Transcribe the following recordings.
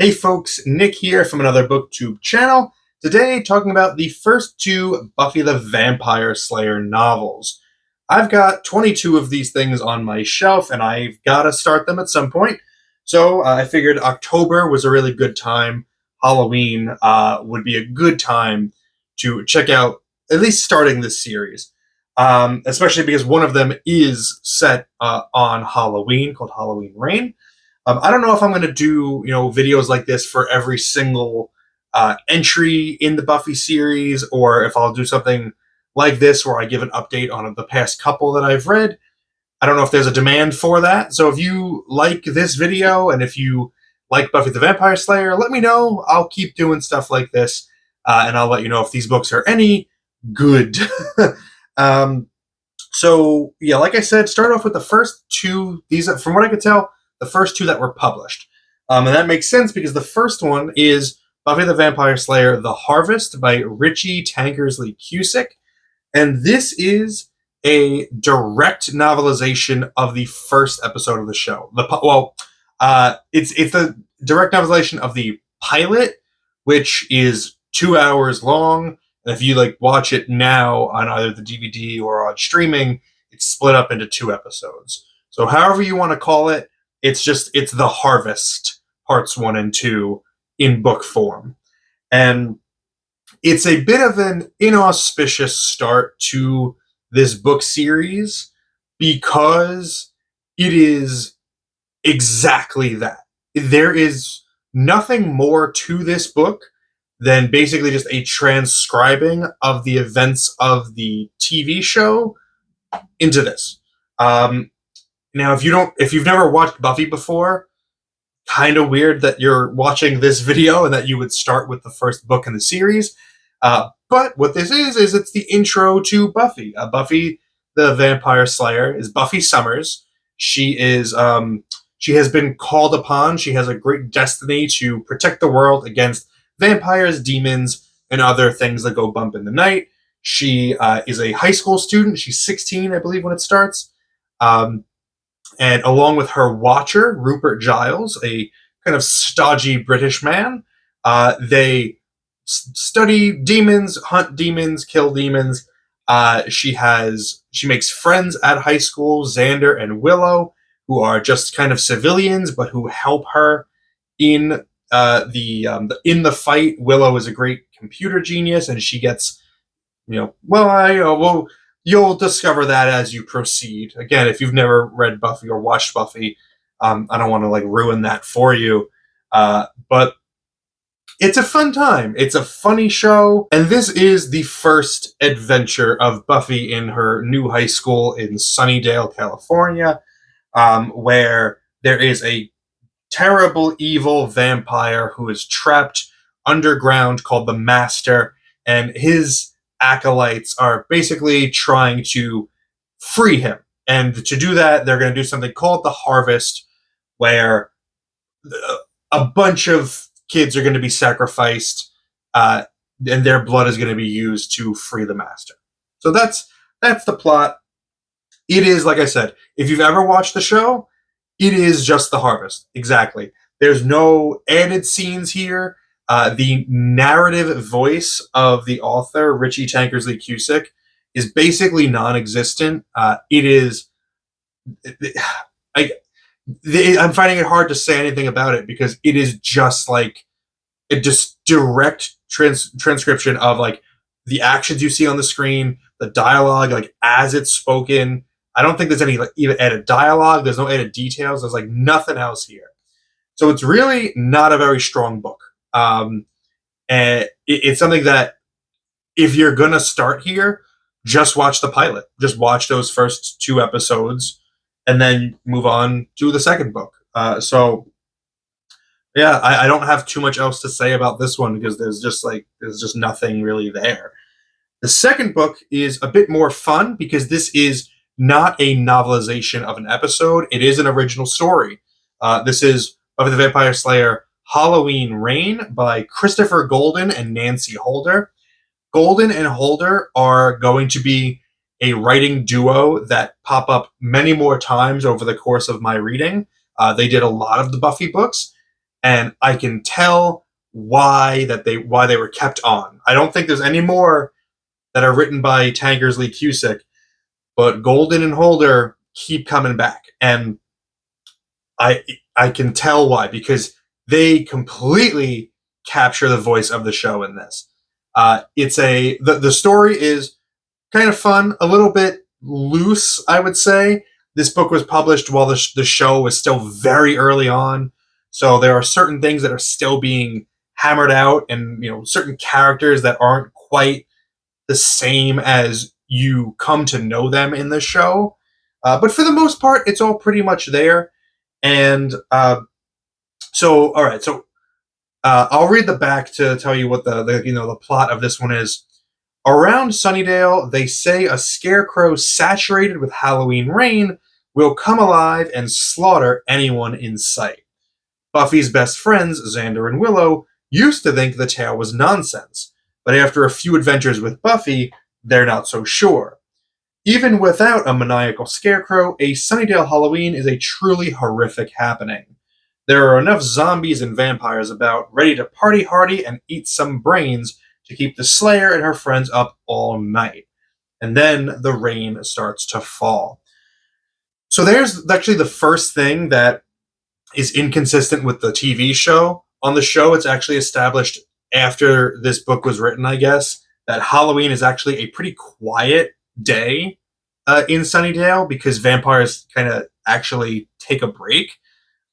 Hey folks, Nick here from Another BookTube channel. Today talking about the first two Buffy the Vampire Slayer novels. I've got 22 of these things on my shelf and I've got to start them at some point. So I figured October was a really good time. Halloween would be a good time to check out at least starting this series. Especially because one of them is set on Halloween, called Halloween Reign. I don't know if I'm going to do, videos like this for every single entry in the Buffy series, or if I'll do something like this where I give an update on the past couple that I've read. I don't know if there's a demand for that. So if you like this video and if you like Buffy the Vampire Slayer, let me know. I'll keep doing stuff like this, and I'll let you know if these books are any good. So yeah, like I said, start off with the first two. These, from what I could tell, the first two that were published. And that makes sense because the first one is Buffy the Vampire Slayer, The Harvest by Richie Tankersley Cusick. And this is a direct novelization of the first episode of the show. It's the direct novelization of the pilot, which is 2 hours long. And if you watch it now on either the DVD or on streaming, it's split up into 2 episodes. So however you want to call it, it's The Harvest, parts 1 and 2 in book form. And it's a bit of an inauspicious start to this book series because it is exactly that. There is nothing more to this book than basically just a transcribing of the events of the TV show into this. Now, if you've never watched Buffy before, kind of weird that you're watching this video and that you would start with the first book in the series. But what this is it's the intro to Buffy. Buffy the Vampire Slayer is Buffy Summers. She is she has been called upon. She has a great destiny to protect the world against vampires, demons, and other things that go bump in the night. She is a high school student. She's 16, I believe, when it starts. And along with her watcher, Rupert Giles, a kind of stodgy British man, they study demons, hunt demons, kill demons. She makes friends at high school, Xander and Willow, who are just kind of civilians, but who help her in the fight. Willow is a great computer genius, and she gets, you'll discover that as you proceed. Again, if you've never read Buffy or watched Buffy, I don't want to ruin that for you. But it's a fun time. It's a funny show. And this is the first adventure of Buffy in her new high school in Sunnydale, California, where there is a terrible, evil vampire who is trapped underground called the Master, and his acolytes are basically trying to free him. And to do that, they're going to do something called the Harvest, where a bunch of kids are going to be sacrificed, and their blood is going to be used to free the Master. So that's the plot. It is, like I said, if you've ever watched the show, it is just the Harvest. Exactly. There's no added scenes here. The narrative voice of the author, Richie Tankersley Cusick, is basically non-existent. I'm finding it hard to say anything about it because it is just a direct transcription of the actions you see on the screen, the dialogue, as it's spoken. I don't think there's any even added dialogue. There's no added details. There's nothing else here. So it's really not a very strong book. And it's something that if you're going to start here, just watch the pilot. Just watch those first 2 episodes and then move on to the second book. So yeah, I don't have too much else to say about this one because there's just nothing really there. The second book is a bit more fun because this is not a novelization of an episode. It is an original story. This is Buffy the Vampire Slayer, Halloween Reign by Christopher Golden and Nancy Holder. Golden and Holder are going to be a writing duo that pop up many more times over the course of my reading. They did a lot of the Buffy books, and I can tell why they were kept on. I don't think there's any more that are written by Tankersley Cusick, but Golden and Holder keep coming back, and I can tell why, because they completely capture the voice of the show in this. The story is kind of fun, a little bit loose, I would say. This book was published while the show was still very early on, so there are certain things that are still being hammered out, and certain characters that aren't quite the same as you come to know them in the show. But for the most part, it's all pretty much there. And all right, so I'll read the back to tell you what the plot of this one is. Around Sunnydale, they say a scarecrow saturated with Halloween rain will come alive and slaughter anyone in sight. Buffy's best friends, Xander and Willow, used to think the tale was nonsense, but after a few adventures with Buffy, they're not so sure. Even without a maniacal scarecrow, a Sunnydale Halloween is a truly horrific happening. There are enough zombies and vampires about, ready to party hardy and eat some brains to keep the Slayer and her friends up all night. And then the rain starts to fall. So there's actually the first thing that is inconsistent with the TV show. On the show, it's actually established after this book was written, I guess, that Halloween is actually a pretty quiet day in Sunnydale, because vampires kind of actually take a break.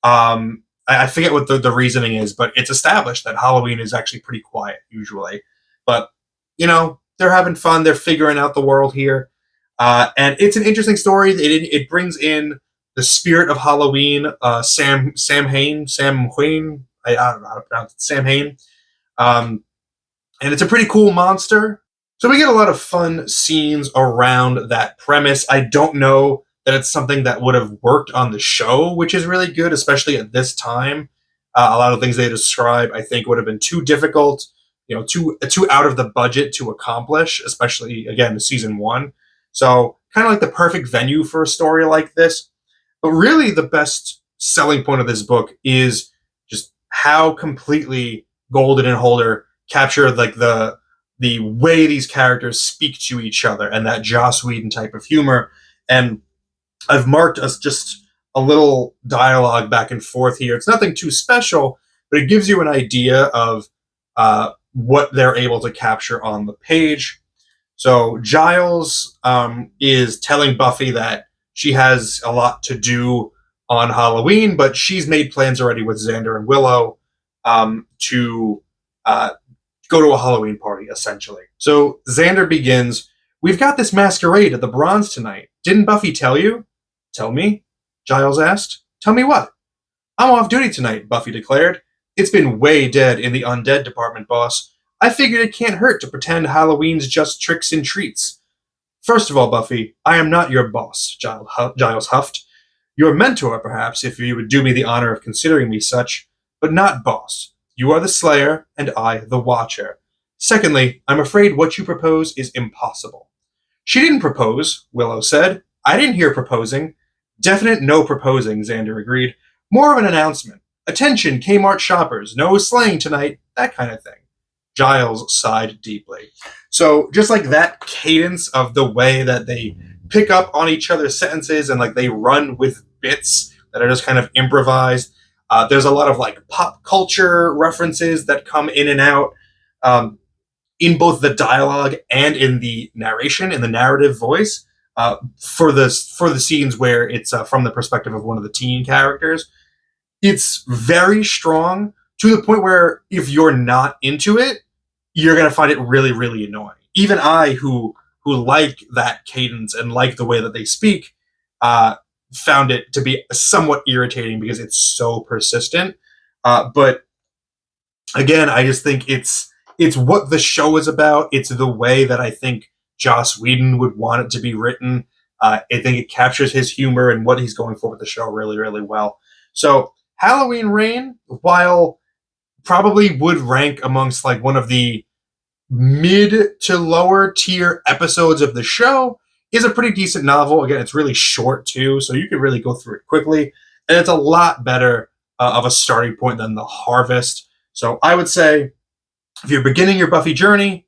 I forget what the reasoning is, but it's established that Halloween is actually pretty quiet usually. But, they're having fun. They're figuring out the world here. And it's an interesting story. It brings in the spirit of Halloween, Sam Hain, I don't know how to pronounce it, Sam Hain. And it's a pretty cool monster. So we get a lot of fun scenes around that premise. I don't know that it's something that would have worked on the show, which is really good, especially at this time. A lot of things they describe, I think, would have been too difficult, too out of the budget to accomplish, especially, again, season 1. So kind of like the perfect venue for a story like this. But really the best selling point of this book is just how completely Golden and Holder capture like the way these characters speak to each other, and that Joss Whedon type of humor. And I've marked us just a little dialogue back and forth here. It's nothing too special, but it gives you an idea of what they're able to capture on the page. So Giles is telling Buffy that she has a lot to do on Halloween, but she's made plans already with Xander and Willow to go to a Halloween party, essentially. So Xander begins, "We've got this masquerade at the Bronze tonight. Didn't Buffy tell you?" "Tell me?" Giles asked. "Tell me what?" "I'm off duty tonight," Buffy declared. "It's been way dead in the undead department, boss. I figured it can't hurt to pretend Halloween's just tricks and treats." "First of all, Buffy, I am not your boss," Giles huffed. "Your mentor, perhaps, if you would do me the honor of considering me such, but not boss. You are the Slayer, and I the Watcher. Secondly, I'm afraid what you propose is impossible." "She didn't propose," Willow said. "I didn't hear proposing." "Definite no proposing," Xander agreed. "More of an announcement. Attention, Kmart shoppers, no slaying tonight, that kind of thing." Giles sighed deeply. So just like that cadence of the way that they pick up on each other's sentences and like they run with bits that are just kind of improvised. There's a lot of like pop culture references that come in and out in both the dialogue and in the narration, in the narrative voice, for the scenes where it's from the perspective of one of the teen characters. It's very strong to the point where if you're not into it, you're going to find it really, really annoying. Even I, who like that cadence and like the way that they speak, found it to be somewhat irritating because it's so persistent. But again, I just think it's what the show is about. It's the way that I think Joss Whedon would want it to be written. I think it captures his humor and what he's going for with the show really, really well. So Halloween Rain, while probably would rank amongst like one of the mid to lower tier episodes of the show, is a pretty decent novel. Again, it's really short too, so you can really go through it quickly, and it's a lot better of a starting point than the Harvest. So I would say if you're beginning your Buffy journey,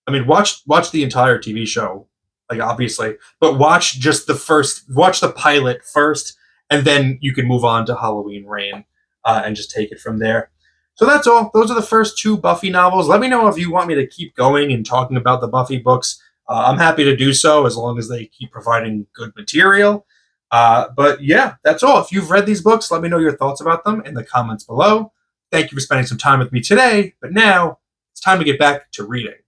I mean, watch the entire TV show, like obviously, but watch the pilot first, and then you can move on to Halloween Reign and just take it from there. So that's all. Those are the first 2 Buffy novels. Let me know if you want me to keep going and talking about the Buffy books. I'm happy to do so as long as they keep providing good material. But yeah, that's all. If you've read these books, let me know your thoughts about them in the comments below. Thank you for spending some time with me today. But now it's time to get back to reading.